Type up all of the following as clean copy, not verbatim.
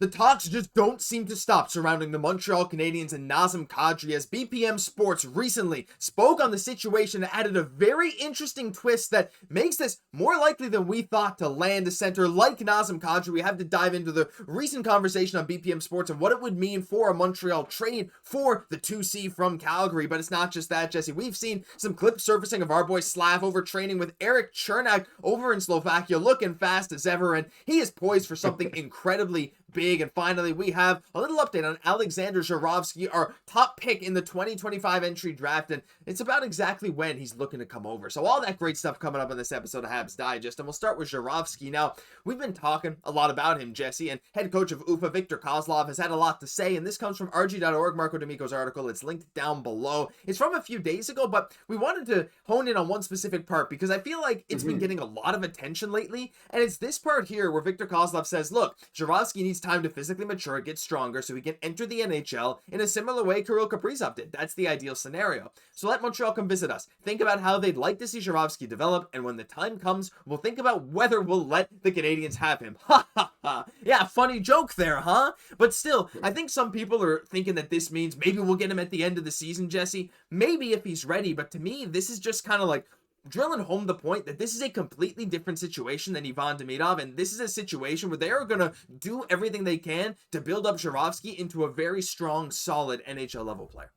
The talks just don't seem to stop surrounding the Montreal Canadiens and Nazem Kadri as BPM Sports recently spoke on the situation and added a very interesting twist that makes this more likely than we thought to land a center like Nazem Kadri. We have to dive into the recent conversation on BPM Sports and what it would mean for a Montreal trade for the 2C from Calgary. But it's not just that, Jesse. We've seen some clips surfacing of our boy Slaf over training with Eric Chernak over in Slovakia, looking fast as ever, and he is poised for something incredibly big. And finally, we have a little update on Alexander Zharovsky, our top pick in the 2025 entry draft, and it's about exactly when he's looking to come over. So all that great stuff coming up on this episode of Habs Digest, and we'll start with Zharovsky. Now, we've been talking a lot about him, Jesse, and head coach of UPA, Viktor Kozlov, has had a lot to say, and this comes from RG.org, Marco D'Amico's article. It's linked down below. It's from a few days ago, but we wanted to hone in on one specific part because I feel like it's been getting a lot of attention lately, and it's this part here where Viktor Kozlov says, look, Zharovsky needs time to physically mature, get stronger, so he can enter the NHL in a similar way Kirill Kaprizov did. That's the ideal scenario. So let Montreal come visit us. Think about how they'd like to see Zharovsky develop, and when the time comes, we'll think about whether we'll let the Canadiens have him. Ha ha ha. Yeah, funny joke there, huh? But still, I think some people are thinking that this means maybe we'll get him at the end of the season, Jesse. Maybe if he's ready, but to me, this is just kind of like drilling home the point that this is a completely different situation than Ivan Demidov, and this is a situation where they are going to do everything they can to build up Zharovsky into a very strong, solid NHL level player.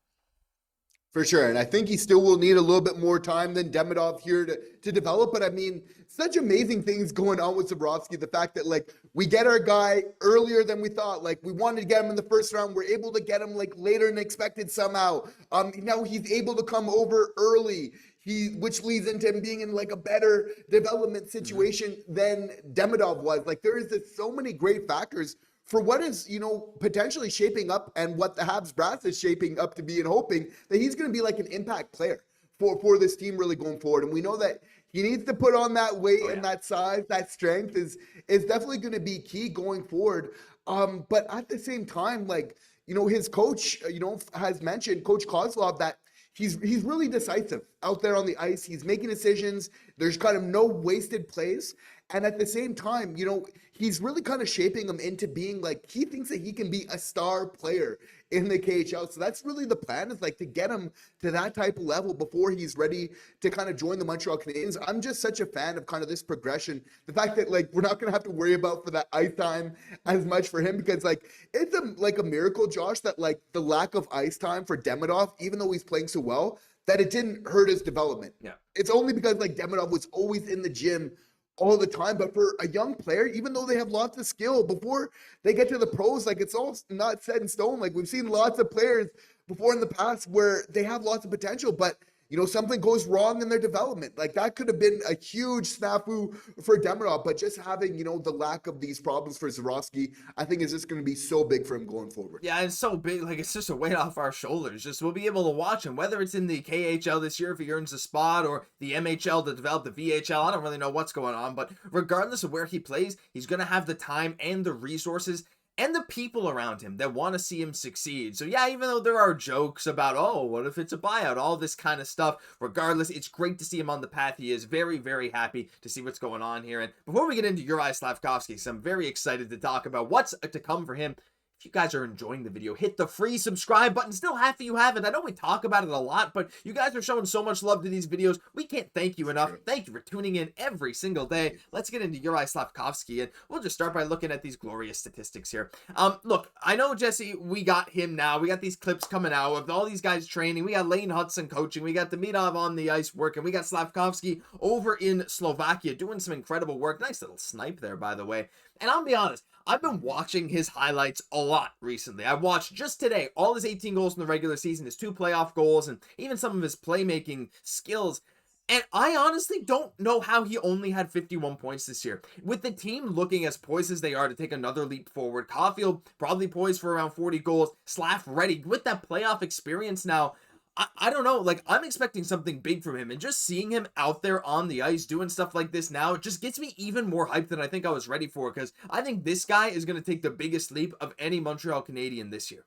For sure, and I think he still will need a little bit more time than Demidov here to develop, but I mean, such amazing things going on with Zharovsky. The fact that, like, we get our guy earlier than we thought. Like, we wanted to get him in the first round. We're able to get him, like, later than expected somehow. Now he's able to come over early. Which leads into him being in like a better development situation than Demidov was. Like, there is just so many great factors for what is, potentially shaping up and what the Habs brass is shaping up to be, and hoping that he's going to be like an impact player for this team really going forward. And we know that he needs to put on that weight and that size, that strength is definitely going to be key going forward. But at the same time, like, his coach, has mentioned, Coach Kozlov, that he's really decisive out there on the ice. He's making decisions. There's kind of no wasted plays. And at the same time, he's really kind of shaping him into being like, he thinks that he can be a star player in the KHL. So that's really the plan, is like to get him to that type of level before he's ready to kind of join the Montreal Canadiens. I'm just such a fan of kind of this progression. The fact that, like, we're not going to have to worry about for that ice time as much for him, because like it's a miracle, Josh, that like the lack of ice time for Demidov, even though he's playing so well, that it didn't hurt his development. Yeah. It's only because like Demidov was always in the gym all the time. But for a young player, even though they have lots of skill, before they get to the pros, like, it's all not set in stone. Like, we've seen lots of players before in the past where they have lots of potential, but something goes wrong in their development. Like, that could have been a huge snafu for Demidov, but just having, the lack of these problems for Zharovsky, I think is just going to be so big for him going forward. Yeah, it's so big. Like, it's just a weight off our shoulders. Just we'll be able to watch him, whether it's in the KHL this year if he earns a spot, or the MHL to develop the VHL. I don't really know what's going on, but regardless of where he plays, he's going to have the time and the resources and the people around him that want to see him succeed. So yeah, even though there are jokes about, oh, what if it's a buyout, all this kind of stuff, regardless, it's great to see him on the path he is. Very, very happy to see what's going on here. And before we get into Juraj Slafkovsky, so I'm very excited to talk about what's to come for him. If you guys are enjoying the video, hit the free subscribe button. Still, half of you haven't. I know we talk about it a lot, but you guys are showing so much love to these videos. We can't thank you enough. Thank you for tuning in every single day. Let's get into Juraj Slafkovsky, and we'll just start by looking at these glorious statistics here. Look, I know, Jesse, we got him now. We got these clips coming out of all these guys training. We got Lane Hutson coaching. We got Demidov on the ice working. We got Slafkovsky over in Slovakia doing some incredible work. Nice little snipe there, by the way. And I'll be honest, I've been watching his highlights a lot recently. I watched just today all his 18 goals in the regular season, his 2 playoff goals, and even some of his playmaking skills. And I honestly don't know how he only had 51 points this year. With the team looking as poised as they are to take another leap forward, Caufield probably poised for around 40 goals, Slaf ready with that playoff experience now. I don't know, like, I'm expecting something big from him, and just seeing him out there on the ice doing stuff like this now, it just gets me even more hyped than I think I was ready for, because I think this guy is going to take the biggest leap of any Montreal Canadien this year.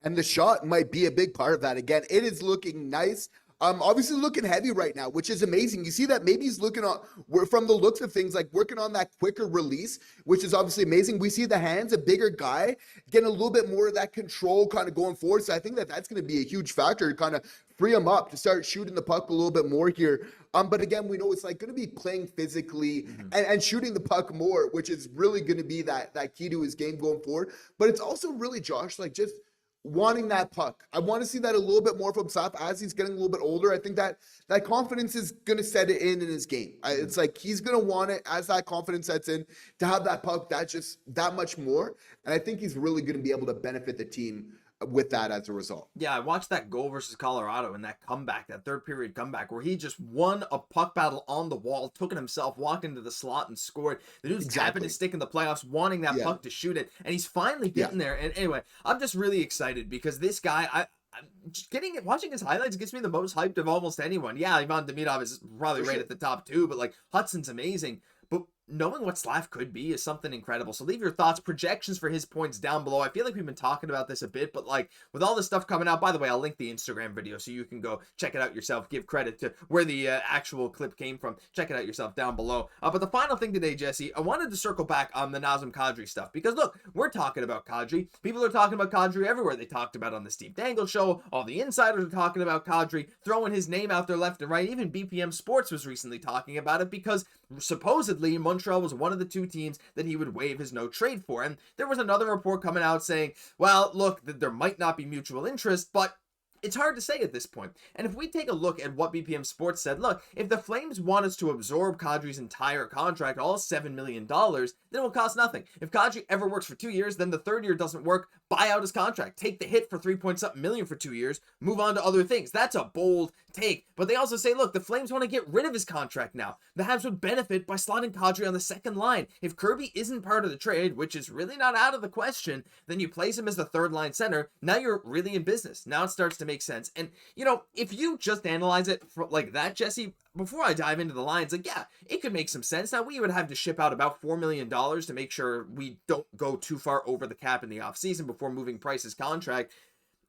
And the shot might be a big part of that. Again, it is looking nice Obviously looking heavy right now, which is amazing. You see that maybe he's looking on, from the looks of things, like working on that quicker release, which is obviously amazing. We see the hands, a bigger guy, getting a little bit more of that control kind of going forward. So I think that that's going to be a huge factor to kind of free him up to start shooting the puck a little bit more here. But again, we know it's like going to be playing physically and shooting the puck more, which is really going to be that key to his game going forward. But it's also really, Josh, like just wanting that puck. I want to see that a little bit more from Slaf as he's getting a little bit older. I think that confidence is going to set it in his game. It's like he's going to want it as that confidence sets in to have that puck that much more. And I think he's really going to be able to benefit the team with that as a result. Yeah, I watched that goal versus Colorado and that comeback, that third period comeback, where he just won a puck battle on the wall, took it himself, walked into the slot and scored. The dude's tapping his stick in the playoffs, wanting that puck to shoot it, and he's finally getting there. And anyway, I'm just really excited because this guy, I'm just watching his highlights gets me the most hyped of almost anyone. Yeah, Ivan Demidov is probably right at the top too, but like Hutson's amazing. But knowing what Slaf could be is something incredible. So leave your thoughts, projections for his points down below. I feel like we've been talking about this a bit, but like with all this stuff coming out, by the way, I'll link the Instagram video so you can go check it out yourself. Give credit to where the actual clip came from. Check it out yourself down below. But the final thing today, Jesse, I wanted to circle back on the Nazem Kadri stuff because look, we're talking about Kadri. People are talking about Kadri everywhere. They talked about it on the Steve Dangle show. All the insiders are talking about Kadri, throwing his name out there left and right. Even BPM Sports was recently talking about it because supposedly Montreal was one of the two teams that he would waive his no trade for. And there was another report coming out saying, well, look, there might not be mutual interest, but it's hard to say at this point. And if we take a look at what BPM Sports said, look, if the Flames want us to absorb Kadri's entire contract, all $7 million, then it will cost nothing. If Kadri ever works for 2 years, then the third year doesn't work, buy out his contract, take the hit for 3-point-something million for 2 years, move on to other things. That's a bold take. But they also say, look, the Flames want to get rid of his contract now. The Habs would benefit by slotting Kadri on the second line. If Kirby isn't part of the trade, which is really not out of the question, then you place him as the third line center. Now you're really in business. Now it starts to make sense. And, you know, if you just analyze it like that, Jesse, before I dive into the lines, like, yeah, it could make some sense. Now, we would have to ship out about $4 million to make sure we don't go too far over the cap in the offseason before moving Price's contract.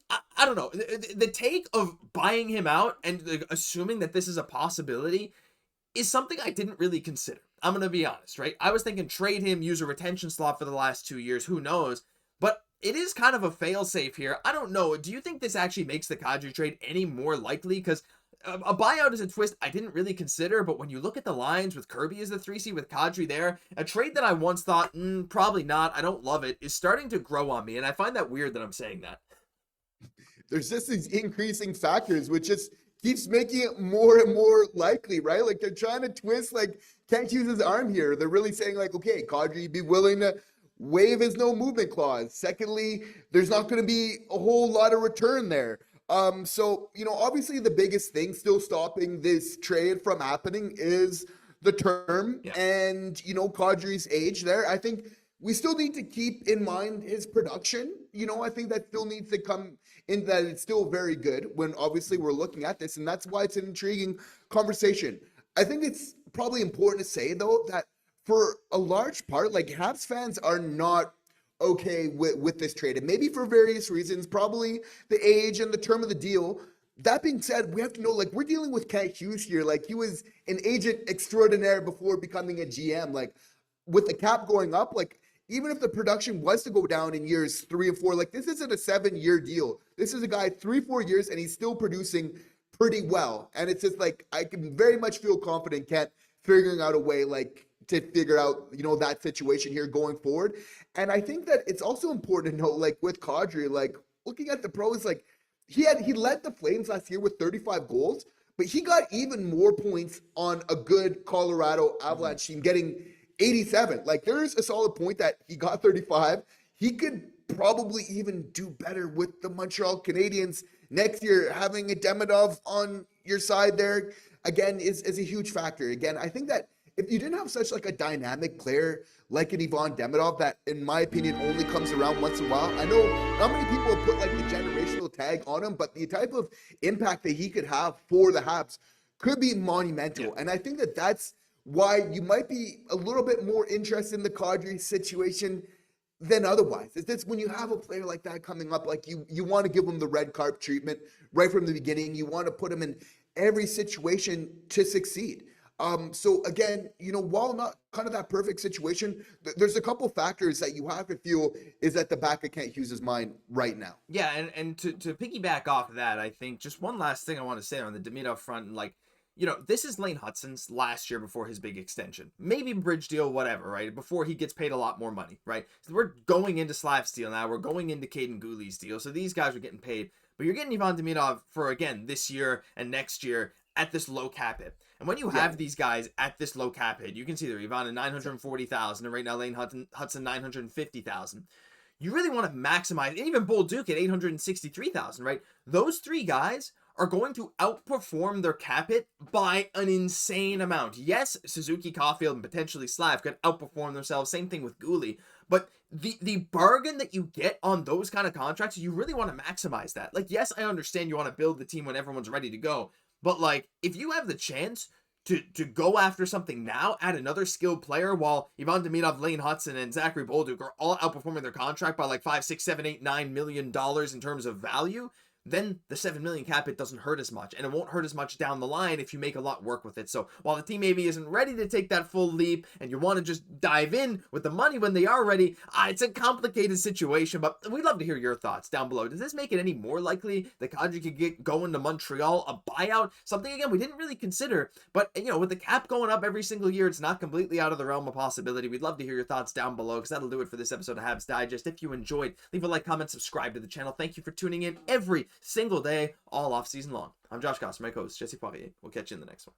I don't know. The take of buying him out and assuming that this is a possibility is something I didn't really consider. I'm going to be honest, right? I was thinking trade him, use a retention slot for the last 2 years. Who knows? But it is kind of a fail-safe here. I don't know. Do you think this actually makes the Kadri trade any more likely? Because a buyout is a twist I didn't really consider, but when you look at the lines with Kirby as the 3C with Kadri there, a trade that I once thought, probably not, I don't love it, is starting to grow on me, and I find that weird that I'm saying that. There's just these increasing factors, which just keeps making it more and more likely, right? Like they're trying to twist, like, can't use his arm here. They're really saying like, okay, Kadri be willing to waive his no movement clause. Secondly, there's not going to be a whole lot of return there. So, you know, obviously the biggest thing still stopping this trade from happening is the term and, you know, Kadri's age there. I think we still need to keep in mind his production. You know, I think that still needs to come in, that it's still very good when obviously we're looking at this, and that's why it's an intriguing conversation. I think it's probably important to say, though, that for a large part, like, Habs fans are not okay with this trade, and maybe for various reasons, probably the age and the term of the deal. That being said, we have to know, like, we're dealing with Hughes here. Like, he was an agent extraordinaire before becoming a GM. Like, with the cap going up, like, even if the production was to go down in years 3 and 4, like, this isn't a 7-year deal. This is a guy 3-4 years, and he's still producing pretty well. And it's just like, I can very much feel confident Kent figuring out a way, like, to figure out, you know, that situation here going forward. And I think that it's also important to note, like, with Kadri, like, looking at the pros, like, he led the Flames last year with 35 goals, but he got even more points on a good Colorado Avalanche team, getting 87. Like, there's a solid point that he got 35. He could probably even do better with the Montreal Canadiens next year. Having a Demidov on your side there, again, is a huge factor. Again, I think that if you didn't have such like a dynamic player like an Ivan Demidov that, in my opinion, only comes around once in a while. I know not many people have put like the generational tag on him, but the type of impact that he could have for the Habs could be monumental. Yeah. And I think that that's why you might be a little bit more interested in the Kadri situation than otherwise. It's when you have a player like that coming up, like you want to give him the red carpet treatment right from the beginning. You want to put him in every situation to succeed. So again, while not kind of that perfect situation, there's a couple factors that you have to feel is at the back of Kent Hughes' mind right now. Yeah, and to piggyback off of that, I think just one last thing I want to say on the Demidov front, like, this is Lane Hutson's last year before his big extension. Maybe bridge deal, whatever, right? Before he gets paid a lot more money, right? So we're going into Slaf's deal now. We're going into Cayden Guhle's deal. So these guys are getting paid. But you're getting Ivan Demidov for, again, this year and next year at this low cap hit. And when you have these guys at this low cap hit, you can see they're Ivan at $940,000, and right now Lane Hutson $950,000. You really want to maximize, and even Bolduc at $863,000, right? Those three guys are going to outperform their cap hit by an insane amount. Yes, Suzuki, Caufield, and potentially Slaf could outperform themselves. Same thing with Guhle. But the bargain that you get on those kind of contracts, you really want to maximize that. Like, yes, I understand you want to build the team when everyone's ready to go. But, like, if you have the chance to go after something now, add another skilled player while Ivan Demidov, Lane Hutson, and Zachary Bolduc are all outperforming their contract by like $5, $6, $7, $8, $9 million in terms of value, then the $7 million cap hit doesn't hurt as much, and it won't hurt as much down the line if you make a lot work with it. So while the team maybe isn't ready to take that full leap, and you want to just dive in with the money when they are ready, it's a complicated situation, but we'd love to hear your thoughts down below. Does this make it any more likely that Kadri could get going to Montreal, a buyout? Something, again, we didn't really consider, but, with the cap going up every single year, it's not completely out of the realm of possibility. We'd love to hear your thoughts down below, because that'll do it for this episode of Habs Digest. If you enjoyed, leave a like, comment, subscribe to the channel. Thank you for tuning in every single day, all off season long. I'm Josh Gosse, my co-host, Jesse Poirier. We'll catch you in the next one.